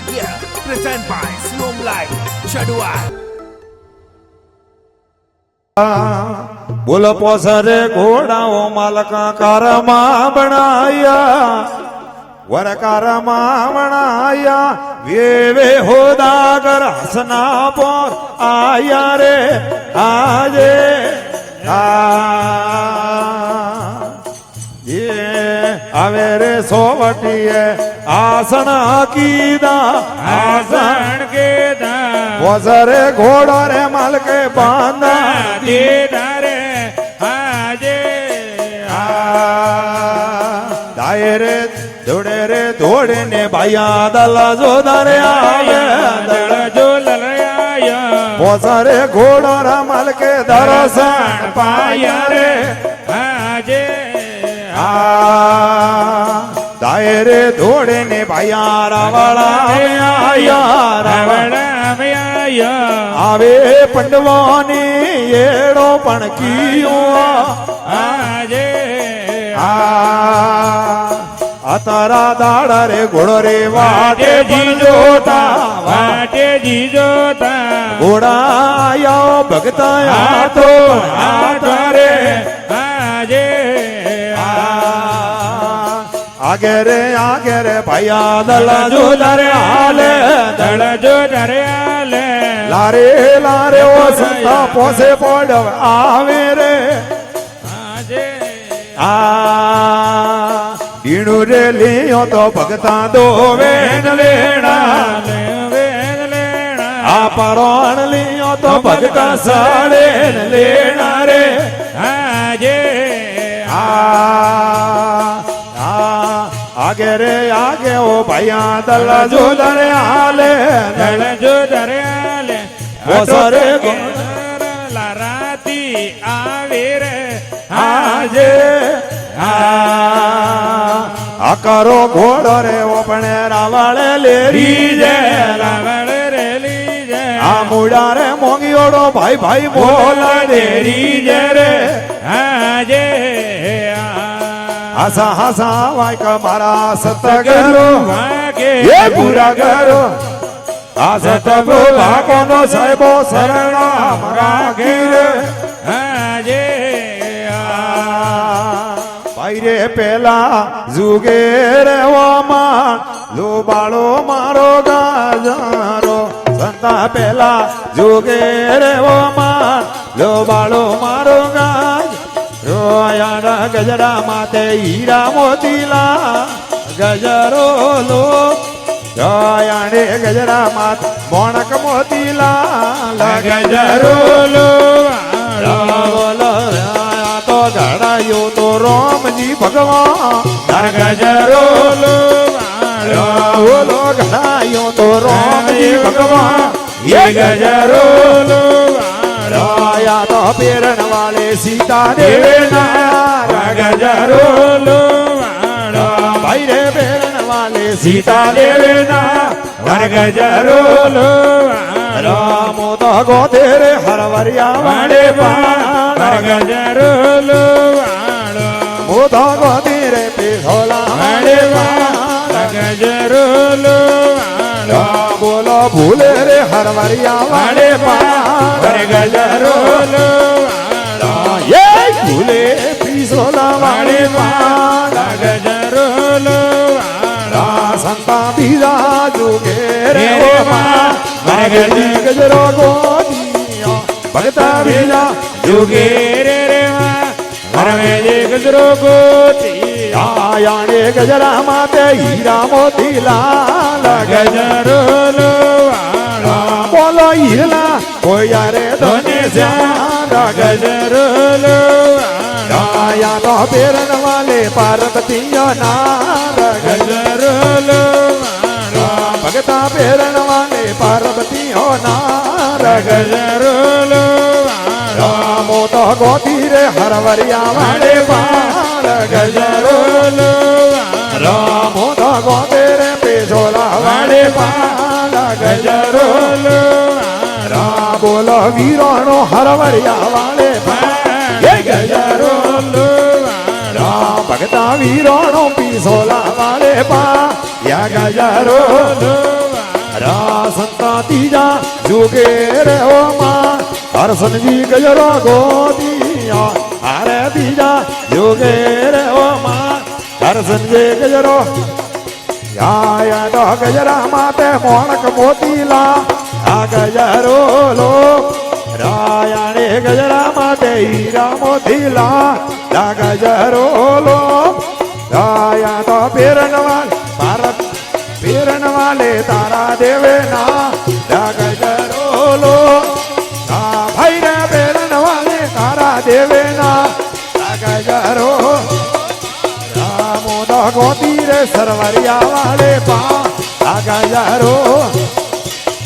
Yeah, present by Siom Live, Chadual. બોલ પોસરે ઘોડાઓ માલકા કારમાં બનાયા વર કારમાં બનાયા વેવે હોદાગર હસના પર આયા રે આજે આવે રે સોવટીએ આસન કીધા આસન કીધા પોસરે ઘોડો રે માલકે બાંધા દીધા રે આજે દાયરે દોડે રે દોડે ને ભાયા દલા જોદારે આવે દળ જો લલયાયા પોસરે ઘોડો રા માલકે દર્શન પાયા રે આજે દાયરે દોડે ને ભાયા રાવળા આયા રાવણ આવે પંડવાની એડો પણ કીયો આજે તારા દાડા રે ઘોડો રે વાટે જીજોતા વાટે જીજોતા ઘોડા આયો ભગતા આતો આતો રે આજે આગે રે ભૈયા દલા જો દરે હાલે દળ જો દરિયાલે લારે લારે ઓ સંતા પોસે પડવ આવે રે આજે ઈણું રે લીયો તો ભગતા દોવે લેણા આ પરોણ લીયો તો ભગતા સાડે લેણા રે આજે આગે રે આગે ઓ ભૈયા દલા જો દરે હાલે દળ જો દરિયાલે પોસરે રાતી આવે રે આજે આકારો ઘોડો રે ઓપણે રાવળે લેરી જે રાવણ રેલી જે આ મુડા રે મોંગીઓડો ભાઈ ભાઈ બોલા દેરી જે રે આજે હાસા હાસા વાય કમારા સતગરો વાગે એ પૂરા કરો આ સતગો ભાગોનો સાહેબો શરણા મારા ગીરે આજે ભાઈ રે પેલા જુગે રે ઓમાં લોબાળો મારો ગાજારો સંતા પેલા જુગે રે ઓમાં લોબાળો મારો ગાજ રોયાડા ગજરા માતે હીરા મોતીલા ગજરો લો રોયાડે ગજરા માત મોણક મોતીલા ગજરો લો બોલો તો ધડાયો તો રામજી ભગવાન ગજરો લો બોલો ઘડાયો તો રામજી ભગવાન એ ગજરો લો રોયા તો પેરણ વાલે સીતા દેવના ગજરો લો ભાઈ રે પેરણ વાલે સીતા દેવના ગજરો લો રામો તો ગોધે રે હરવરિયા વાડે પા ગજરો લો મોધો ગોધે રે પેઢોલા વાડે પા ગજરો લો બોલો ભૂલે રે હરવરિયા વાડે પા ગજરો લો એ ભૂલે પીસોલા વાડે પા ગજરો લો સંતા બીજા જુગે રે ગજરો ગોદિયો ભગતા બીજા જુગે રે હરવે ગજરો ગોતી આયાણે ગજરા માતે હીરા મોતી લાલ ગજરો લો બોલો હીરા કોઈ યારે ધોને શ્યામ ગજરો લો આયા તો પેરણ વાલે પાર્વતીયો નાર ગજરો લો ભગતા પેરણ વાલે પાર્વતીયો નાર ગજરો લો રામો તો ગોતી રે હરવરિયા વાડે પાર ગજરો લો રામો તો ગોતે રે પેસોલા વાડે પાર ગજરો લો બોલો વીરોનો હરવરિયા વાડે પાર ગજરો લો ભગતા વીરોનો પીસોલા વાડે પા યા ગજરો લો યુગે રે ઓ માં હરસનજી ગજરો ગોદિયા હારે બીજા યુગે રે ઓ માં હરસનજી ગજરો યા તો ગજરા માતે મોણક મોતીલા આ ગજરો લો રાયાણે ગજરા માતે હીરા મોતીલા આ ગજરો લો રાયા તો પેરનવાલ ભારત પેરણ વાલે તારા દેવે ના આ ગજરો લો ભાઈ રે પેરણ વાલે તારા દેવે ના આ ગજરો ગોતી રે સરવરિયા વાલે પા આ ગજરો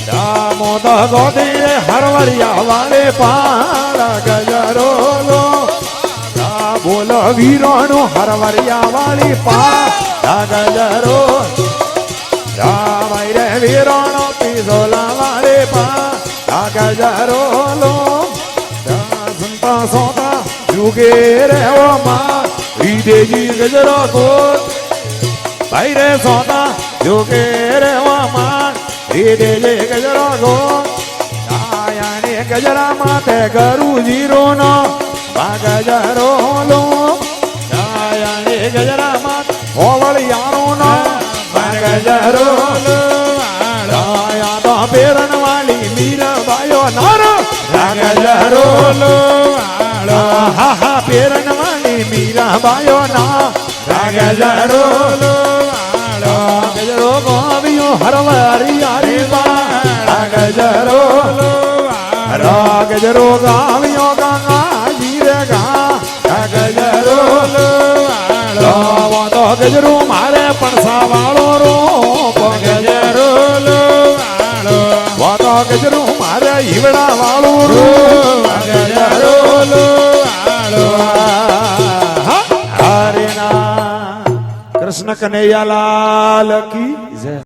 રામો દ ગોતી રે હરવરિયા વાલે પા આ ગજરો લો બોલો વીરોનું હરવરિયા વાલી પા આ ગજરો રામાઈ રે વીરોનો પીઝોલા વાલે પા આ ગજરો લો સંતા સોતા યુગે રે ઓ માં વિદેજી ગજરો ગોત ભાઈ રે સોતા યુગે રે ઓ માં વિદેજી ગજરો ગોત આયાને ગજરા માતે ગરુ જીરો નો ગજરો લો આયાને ગજરા માતે ઓવળિયારો નો ગજરો લો આયા તો પેરણ વાલી મીરાબાયો નારો ગજરો લો હા હા પેરણ વાલી મીરાબાયો ના ગજરો લો ગજરો ગોવિયો હરવારી આરી બા ગજરો લો ગજરો ગાવિયો ગંગા જીરે ગા ગજરો લો તો ગજરો મારે પડસા વાળો રો ગજરો લો તો ગજરો મારે ઈવડા વાળો રો ગજરો લો હરે ના કૃષ્ણ કનૈયાલાલ કી જય.